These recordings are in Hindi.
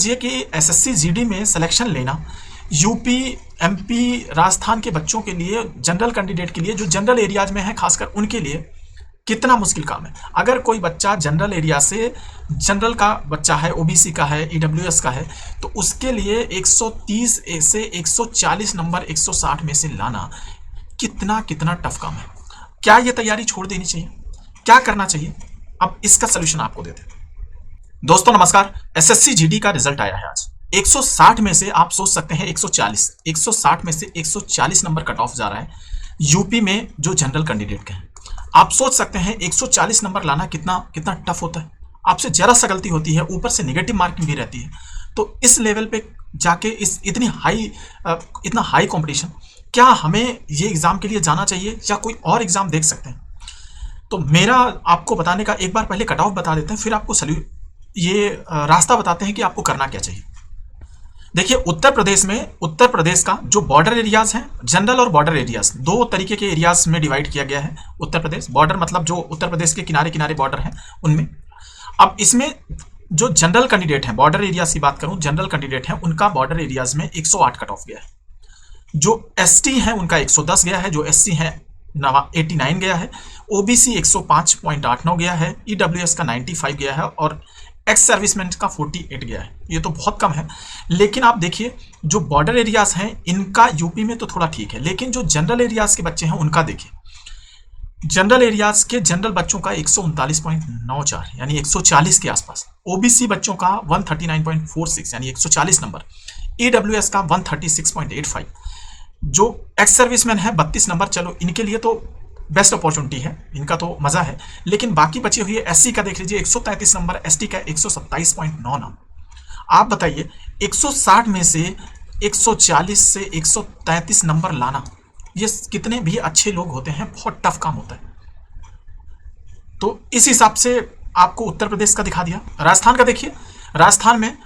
समझिए कि एसएससी जीडी में सिलेक्शन लेना यूपी एमपी राजस्थान के बच्चों के लिए, जनरल कैंडिडेट के लिए जो जनरल एरियाज में है खासकर उनके लिए कितना मुश्किल काम है। अगर कोई बच्चा जनरल एरिया से, जनरल का बच्चा है, ओबीसी का है, ईडब्ल्यूएस का है, तो उसके लिए 130 से 140 नंबर 160 में से लाना कितना कितना टफ काम है। क्या ये तैयारी छोड़ देनी चाहिए? क्या करना चाहिए? अब इसका सोल्यूशन आपको देते हैं। दोस्तों नमस्कार, एसएससी जीडी का रिजल्ट आया है आज। 160 में से आप सोच सकते हैं 160 में से 140 नंबर कट ऑफ जा रहा है यूपी में जो जनरल कैंडिडेट के हैं। आप सोच सकते हैं 140 नंबर लाना कितना कितना टफ होता है। आपसे जरा सा गलती होती है, ऊपर से नेगेटिव मार्किंग भी रहती है, तो इस लेवल पे जाके इतना हाई कंपटीशन, क्या हमें ये एग्जाम के लिए जाना चाहिए या कोई और एग्जाम देख सकते हैं? तो मेरा आपको बताने का, एक बार पहले कट ऑफ बता देते हैं, फिर आपको रास्ता बताते हैं कि आपको करना क्या चाहिए। देखिए, उत्तर प्रदेश का जो बॉर्डर एरियाज हैं, जनरल और बॉर्डर एरियाज, दो तरीके के एरियाज में डिवाइड किया गया है। उत्तर प्रदेश बॉर्डर मतलब जो उत्तर प्रदेश के किनारे किनारे बॉर्डर हैं उनमें। अब इसमें जो जनरल कैंडिडेट हैं, बॉर्डर एरियाज की बात करूं, जनरल कैंडिडेट हैं उनका बॉर्डर एरियाज में 108 कट ऑफ गया है। जो एसटी है उनका 110 गया है, जो एससी है 89 गया है, ओबीसी 105.89 गया है, ईडब्ल्यूएस का 95 गया है और एक्स सर्विसमैन का 48 गया है। ये तो बहुत कम है। लेकिन आप देखिए, जो बॉर्डर एरियाज हैं इनका यूपी में तो थोड़ा ठीक है, लेकिन जो जनरल एरियाज के बच्चे हैं उनका देखिए, जनरल एरियाज के जनरल बच्चों का 139.94 यानी 140 के आसपास, ओबीसी बच्चों का 139.46 यानी 140 नंबर, ईडब्ल्यूएस का 136.85, जो एक्स सर्विसमैन है 32 नंबर। चलो इनके लिए तो बेस्ट अपॉर्चुनिटी है, इनका तो मजा है। लेकिन बाकी बचे हुए एससी का देख लीजिए 133 नंबर, एसटी का 127.99। आप बताइए 160 में से 140 से 133 नंबर लाना, ये कितने भी अच्छे लोग होते हैं, बहुत टफ काम होता है। तो इस हिसाब से आपको उत्तर प्रदेश का दिखा दिया। राजस्थान का देखिए, राजस्थान में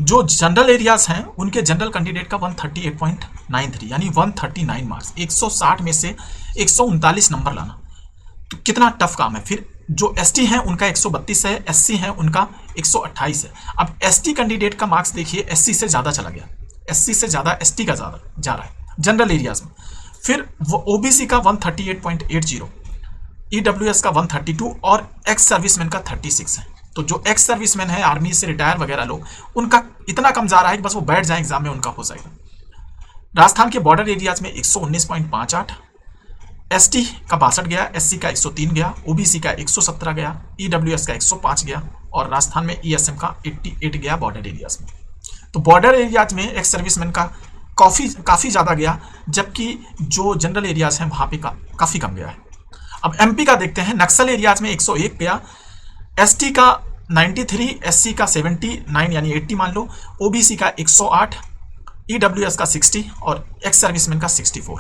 जो जनरल एरियाज हैं उनके जनरल कैंडिडेट का 138.93 यानी 139 मार्क्स, 160 में से 139 नंबर लाना तो कितना टफ काम है। फिर जो एसटी हैं उनका 132 है, एससी हैं उनका 128 है। अब एसटी कैंडिडेट का मार्क्स देखिए, एससी से ज़्यादा चला गया, एससी से ज़्यादा एसटी का ज़्यादा जा रहा है जनरल एरियाज में। फिर ओबीसी का 138.80, ईडब्ल्यूएस का 132 और एक्स सर्विसमैन का 36 है। तो जो एक्स सर्विसमैन है, आर्मी से रिटायर वगैरह लोग, उनका इतना कम जा रहा है कि बस वो बैठ जाए एग्जाम में, उनका हो जाएगा। राजस्थान के बॉर्डर एरियाज में 119.58, एसटी का 62 गया, एससी का 103 गया, ओबीसी का 117 गया, ईडब्ल्यूएस का 105 गया और राजस्थान में ईएसएम का 88 गया बॉर्डर एरियाज में। तो बॉर्डर एरियाज में एक्स सर्विसमैन का काफ़ी ज़्यादा गया, जबकि जो जनरल एरियाज हैं वहाँ पे काफ़ी कम गया है। अब एमपी का देखते हैं, नक्सल एरियाज में 101 गया, एसटी का 93, एससी का 79 यानी 80 मान लो, ओबीसी का 108, ईडब्ल्यूएस का 60 और एक्स सर्विसमैन का 64।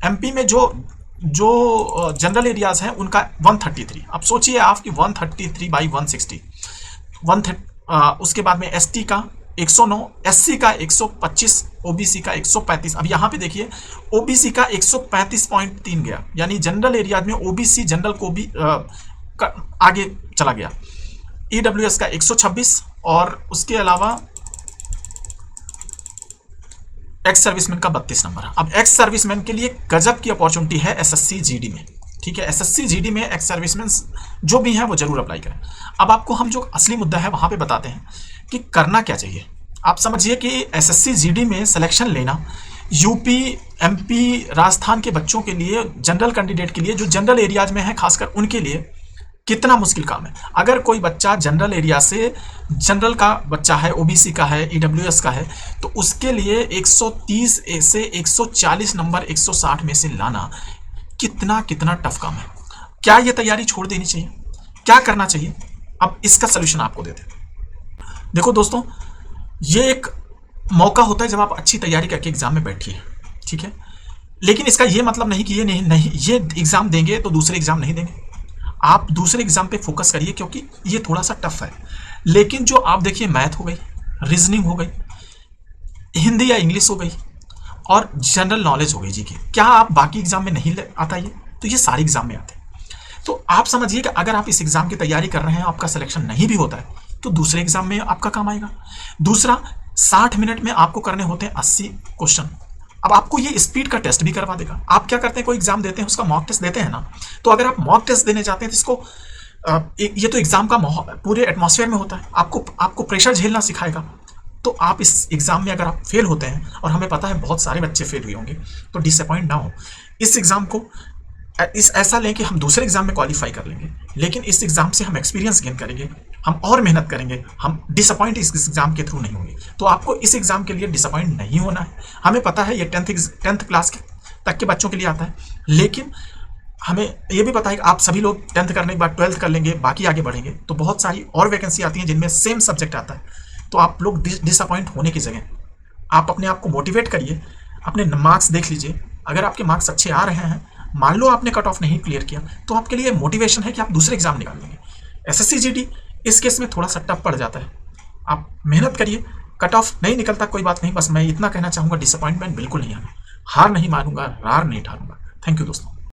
एमपी में जो जनरल एरियाज हैं उनका 133। अब सोचिए आप कि 133/160, उसके बाद में एसटी का 109, एससी का 125, ओबीसी का 135। अब यहाँ पे देखिए, ओबीसी का 135.3 गया यानी जनरल एरियाज में ओबीसी जनरल को भी आगे चला गया। ईडब्ल्यूएस का 126 और उसके अलावा एक्स सर्विसमैन का 32 नंबर। अब एक्स सर्विसमैन के लिए गजब की अपॉर्चुनिटी है एसएससी जीडी में, ठीक है। एसएससी जीडी में एक्स सर्विसमैन जो भी हैं वो जरूर अप्लाई करें। अब आपको हम जो असली मुद्दा है वहां पे बताते हैं कि करना क्या चाहिए। आप समझिए कि एसएससी जीडी में सिलेक्शन लेना यूपी एमपी राजस्थान के बच्चों के लिए, जनरल कैंडिडेट के लिए जो जनरल एरियाज में है खासकर उनके लिए कितना मुश्किल काम है। अगर कोई बच्चा जनरल एरिया से, जनरल का बच्चा है, ओबीसी का है, ईडब्ल्यूएस का है, तो उसके लिए 130 से 140 नंबर 160 में से लाना कितना कितना टफ काम है। क्या ये तैयारी छोड़ देनी चाहिए? क्या करना चाहिए? अब इसका सोल्यूशन आपको देते हैं। देखो दोस्तों, ये एक मौका होता है जब आप अच्छी तैयारी करके एग्जाम में बैठिए, ठीक है। लेकिन इसका ये मतलब नहीं कि ये एग्जाम देंगे तो दूसरे एग्जाम नहीं देंगे। आप दूसरे एग्जाम पे फोकस करिए क्योंकि ये थोड़ा सा टफ है। लेकिन जो आप देखिए, मैथ हो गई, रीजनिंग हो गई, हिंदी या इंग्लिश हो गई और जनरल नॉलेज हो गई जी की, क्या आप बाकी एग्जाम में नहीं आता ये? तो ये सारे एग्जाम में आते हैं। तो आप समझिए कि अगर आप इस एग्जाम की तैयारी कर रहे हैं, आपका सिलेक्शन नहीं भी होता है तो दूसरे एग्जाम में आपका काम आएगा। दूसरा, 60 मिनट में आपको करने होते हैं 80 क्वेश्चन। अब आपको ये स्पीड का टेस्ट भी करवा देगा। आप क्या करते हैं, कोई एग्जाम देते हैं, उसका मॉक टेस्ट देते हैं ना, तो अगर आप मॉक टेस्ट देने जाते हैं तो इसको ये तो एग्जाम का पूरे एटमॉस्फेयर में होता है, आपको प्रेशर झेलना सिखाएगा। तो आप इस एग्जाम में अगर आप फेल होते हैं, और हमें पता है बहुत सारे बच्चे फेल हुए होंगे, तो डिसअपॉइंट ना हो। इस एग्जाम को ऐसा लें कि हम दूसरे एग्जाम में क्वालिफाई कर लेंगे, लेकिन इस एग्जाम से हम एक्सपीरियंस गेन करेंगे, हम और मेहनत करेंगे, हम डिसअपॉइंट इस एग्जाम के थ्रू नहीं होंगे। तो आपको इस एग्जाम के लिए डिसअपॉइंट नहीं होना है। हमें पता है ये 10th क्लास तक के बच्चों के लिए आता है, लेकिन हमें ये भी पता है कि आप सभी लोग 10th करने के बाद 12th कर लेंगे, बाकी आगे बढ़ेंगे, तो बहुत सारी और वैकेंसी आती हैं जिनमें सेम सब्जेक्ट आता है। तो आप लोग डिसअपॉइंट होने की जगह आप अपने आप को मोटिवेट करिए, अपने मार्क्स देख लीजिए। अगर आपके मार्क्स अच्छे आ रहे हैं, मान लो आपने कट ऑफ नहीं क्लियर किया, तो आपके लिए मोटिवेशन है कि आप दूसरे एग्जाम निकाल लेंगे। एसएससी जीडी इस केस में थोड़ा सा टफ पड़ जाता है। आप मेहनत करिए, कट ऑफ नहीं निकलता कोई बात नहीं, बस मैं इतना कहना चाहूँगा, डिसअपॉइंटमेंट बिल्कुल नहीं आना, हार नहीं मानूंगा, रार नहीं ठारूंगा। थैंक यू दोस्तों।